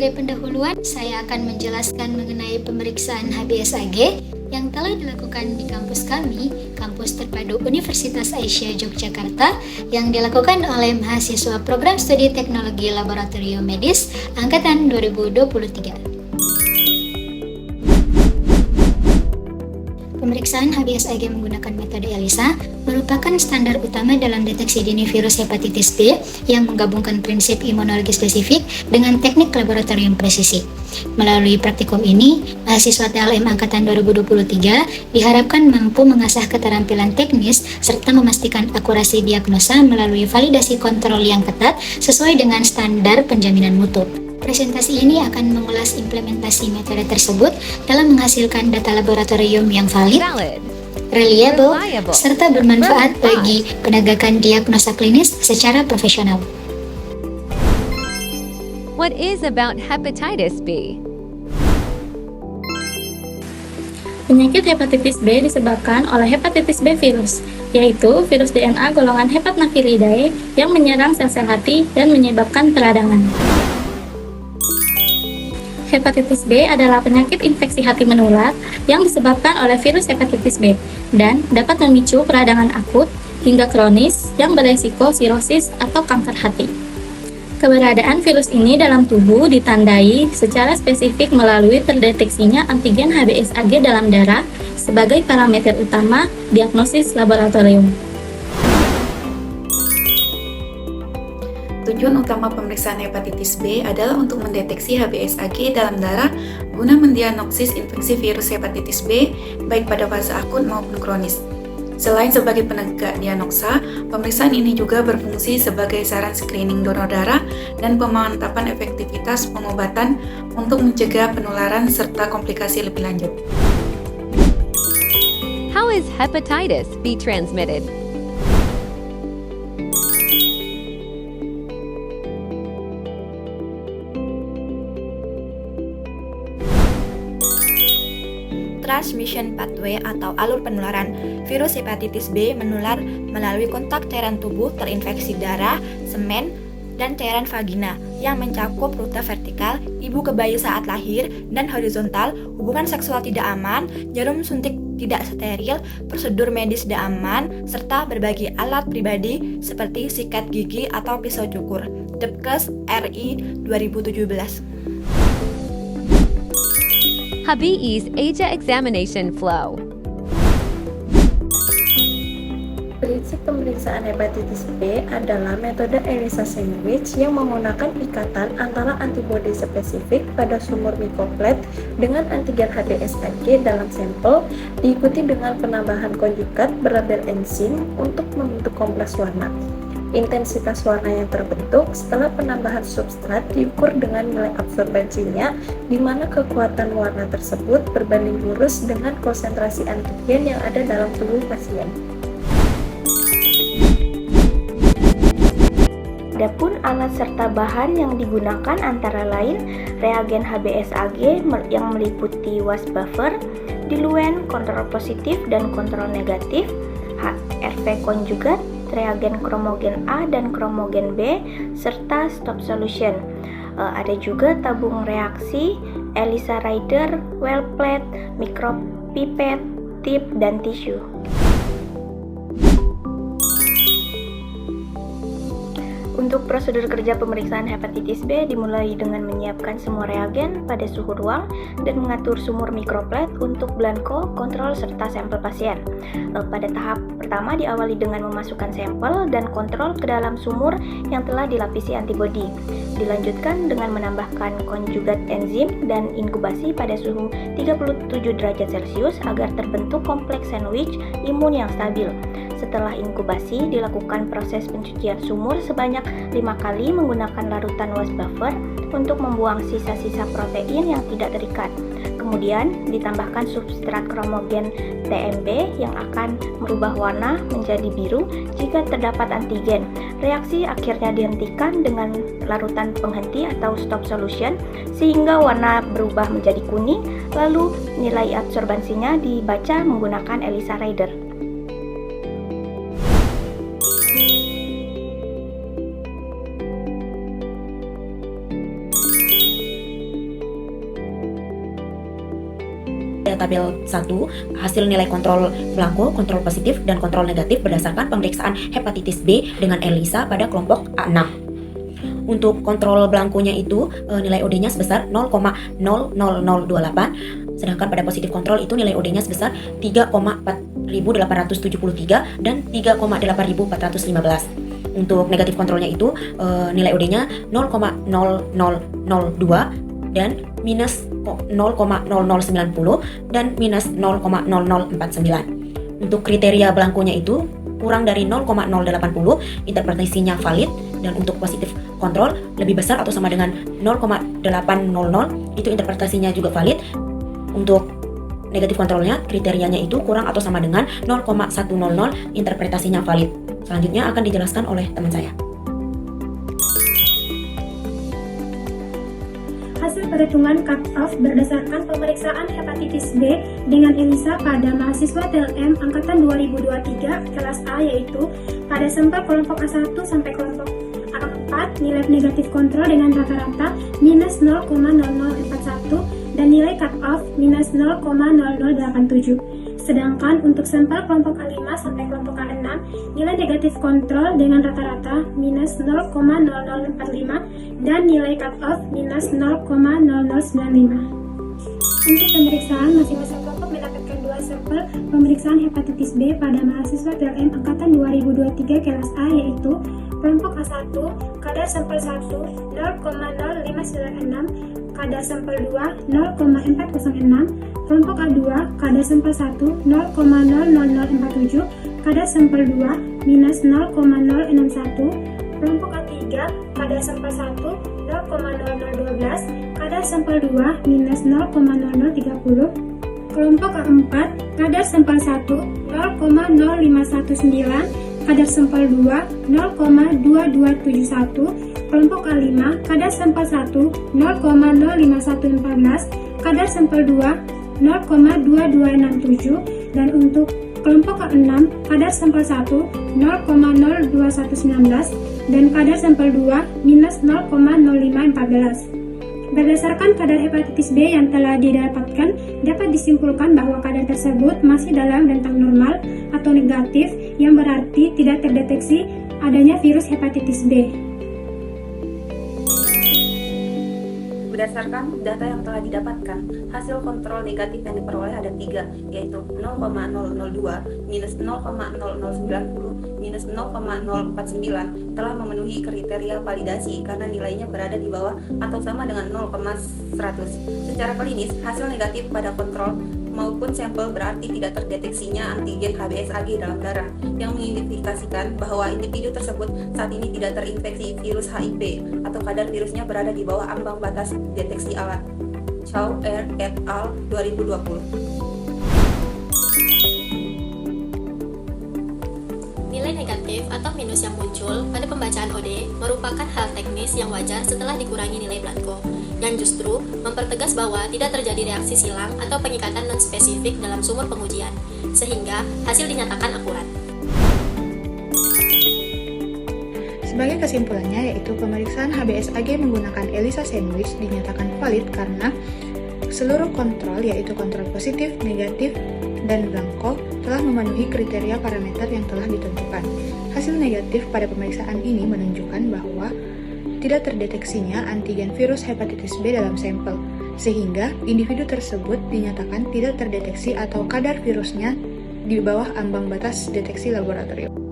Sebagai pendahuluan, saya akan menjelaskan mengenai pemeriksaan HBSAG yang telah dilakukan di kampus kami, Kampus Terpadu Universitas Aisyah Yogyakarta, yang dilakukan oleh mahasiswa Program Studi Teknologi Laboratorium Medis Angkatan 2023. Pemeriksaan HBsAg menggunakan metode ELISA merupakan standar utama dalam deteksi dini virus hepatitis B yang menggabungkan prinsip imunologi spesifik dengan teknik laboratorium presisi. Melalui praktikum ini, mahasiswa TLM Angkatan 2023 diharapkan mampu mengasah keterampilan teknis serta memastikan akurasi diagnosa melalui validasi kontrol yang ketat sesuai dengan standar penjaminan mutu. Presentasi ini akan mengulas implementasi metode tersebut dalam menghasilkan data laboratorium yang valid, reliable, serta bermanfaat bagi penegakan diagnosa klinis secara profesional. What is about hepatitis B? Penyakit hepatitis B disebabkan oleh hepatitis B virus, yaitu virus DNA golongan Hepatnaviridae yang menyerang sel-sel hati dan menyebabkan peradangan. Hepatitis B adalah penyakit infeksi hati menular yang disebabkan oleh virus hepatitis B dan dapat memicu peradangan akut hingga kronis yang beresiko sirosis atau kanker hati. Keberadaan virus ini dalam tubuh ditandai secara spesifik melalui terdeteksinya antigen HBsAg dalam darah sebagai parameter utama diagnosis laboratorium. Tujuan utama pemeriksaan hepatitis B adalah untuk mendeteksi HBsAg dalam darah guna mendiagnosis infeksi virus hepatitis B baik pada fase akut maupun kronis. Selain sebagai penegak diagnosa, pemeriksaan ini juga berfungsi sebagai saran screening donor darah dan pemantapan efektivitas pengobatan untuk mencegah penularan serta komplikasi lebih lanjut. How is hepatitis B transmitted? Transmission pathway atau alur penularan virus hepatitis B menular melalui kontak cairan tubuh terinfeksi darah, semen, dan cairan vagina yang mencakup rute vertikal ibu ke bayi saat lahir dan horizontal hubungan seksual tidak aman, jarum suntik tidak steril, prosedur medis tidak aman, serta berbagai alat pribadi seperti sikat gigi atau pisau cukur. Depkes RI 2017. HBE's AJA examination flow. Prinsip pemeriksaan hepatitis B adalah metode ELISA sandwich yang menggunakan ikatan antara antibodi spesifik pada sumur mikroplet dengan antigen HBsAg dalam sampel, diikuti dengan penambahan konjugat berlabel enzim untuk membentuk kompleks warna. Intensitas warna yang terbentuk setelah penambahan substrat diukur dengan nilai absorbensinya, di mana kekuatan warna tersebut berbanding lurus dengan konsentrasi antigen yang ada dalam tubuh pasien. Adapun alat serta bahan yang digunakan antara lain reagen HBsAg yang meliputi was buffer, diluent, kontrol positif dan kontrol negatif, HRV konjugat, reagen kromogen A dan kromogen B, serta stop solution. Ada juga tabung reaksi, ELISA Rider, well plate, mikropipet, tip, dan tisu. Untuk prosedur kerja pemeriksaan hepatitis B dimulai dengan menyiapkan semua reagen pada suhu ruang dan mengatur sumur mikroplet untuk blanko, kontrol, serta sampel pasien. Pada tahap pertama diawali dengan memasukkan sampel dan kontrol ke dalam sumur yang telah dilapisi antibodi. Dilanjutkan dengan menambahkan konjugat enzim dan inkubasi pada suhu 37 derajat Celcius agar terbentuk kompleks sandwich imun yang stabil. Setelah inkubasi, dilakukan proses pencucian sumur sebanyak 5 kali menggunakan larutan was buffer untuk membuang sisa-sisa protein yang tidak terikat. Kemudian ditambahkan substrat kromogen TMB yang akan merubah warna menjadi biru jika terdapat antigen. Reaksi akhirnya dihentikan dengan larutan penghenti atau stop solution sehingga warna berubah menjadi kuning, lalu nilai absorbansinya dibaca menggunakan ELISA Rider. tabel 1 hasil nilai kontrol blanko, kontrol positif, dan kontrol negatif berdasarkan pemeriksaan hepatitis B dengan ELISA pada kelompok A6. Untuk kontrol blankonya itu nilai OD-nya sebesar 0,00028, sedangkan pada positif kontrol itu nilai OD-nya sebesar 3,4873 dan 3,8415. Untuk negatif kontrolnya itu nilai OD-nya 0,0002 dan minus 0,0090 dan minus 0,0049. Untuk kriteria blankonya itu kurang dari 0,080, interpretasinya valid, dan untuk positif kontrol lebih besar atau sama dengan 0,800, itu interpretasinya juga valid. Untuk negatif kontrolnya kriterianya itu kurang atau sama dengan 0,100, interpretasinya valid. Selanjutnya akan dijelaskan oleh teman saya. Hasil perhitungan cut-off berdasarkan pemeriksaan hepatitis B dengan ELISA pada mahasiswa TLM Angkatan 2023 kelas A, yaitu pada sampel kelompok A1 sampai kelompok A4 nilai negatif kontrol dengan rata-rata minus 0,0041 dan nilai cut-off minus 0,0087. Sedangkan untuk sampel kelompok A5 sampai kelompok A6 nilai negatif kontrol dengan rata-rata minus 0,0045 dan nilai cut-off minus 0,0095. Untuk pemeriksaan, masing-masing kelompok mendapatkan 2 sampel pemeriksaan hepatitis B pada mahasiswa TLM Angkatan 2023 kelas A, yaitu kelompok A1 kadar sampel 1 0,0596, kadar sampel 2 0,406, kelompok A2 kadar sampel 1 0,00047, kadar sampel 2 minus 0,061, kelompok A3 kadar sampel 1 0,0012, kadar sampel 2 minus 0,0030, kelompok A4 kadar sampel 1 0,0519, kadar sampel 2 0,2271, kelompok A5 kadar sampel 1 0,05114, kadar sampel 2 0,2267, dan untuk kelompok A6 kadar sampel 1 0,02119 dan kadar sampel 2 minus 0,0514. Berdasarkan kadar hepatitis B yang telah didapatkan, dapat disimpulkan bahwa kadar tersebut masih dalam rentang normal atau negatif, yang berarti tidak terdeteksi adanya virus hepatitis B. Berdasarkan data yang telah didapatkan, hasil kontrol negatif yang diperoleh ada 3, yaitu 0,002, minus 0,0090, minus 0,049 telah memenuhi kriteria validasi karena nilainya berada di bawah atau sama dengan 0,100. Secara klinis, hasil negatif pada kontrol maupun sampel berarti tidak terdeteksinya antigen HBsAg dalam darah yang mengindikasikan bahwa individu tersebut saat ini tidak terinfeksi virus HIV atau kadar virusnya berada di bawah ambang batas deteksi alat. Chow et al. 2020. Nilai negatif atau minus yang muncul pada pembacaan OD merupakan hal teknis yang wajar setelah dikurangi nilai blanko, yang justru mempertegas bahwa tidak terjadi reaksi silang atau pengikatan non-spesifik dalam sumur pengujian, sehingga hasil dinyatakan akurat. Sebagai kesimpulannya, yaitu pemeriksaan HBsAg menggunakan ELISA sandwich dinyatakan valid karena seluruh kontrol, yaitu kontrol positif, negatif, dan blanko, telah memenuhi kriteria parameter yang telah ditentukan. Hasil negatif pada pemeriksaan ini menunjukkan bahwa tidak terdeteksinya antigen virus hepatitis B dalam sampel, sehingga individu tersebut dinyatakan tidak terdeteksi atau kadar virusnya di bawah ambang batas deteksi laboratorium.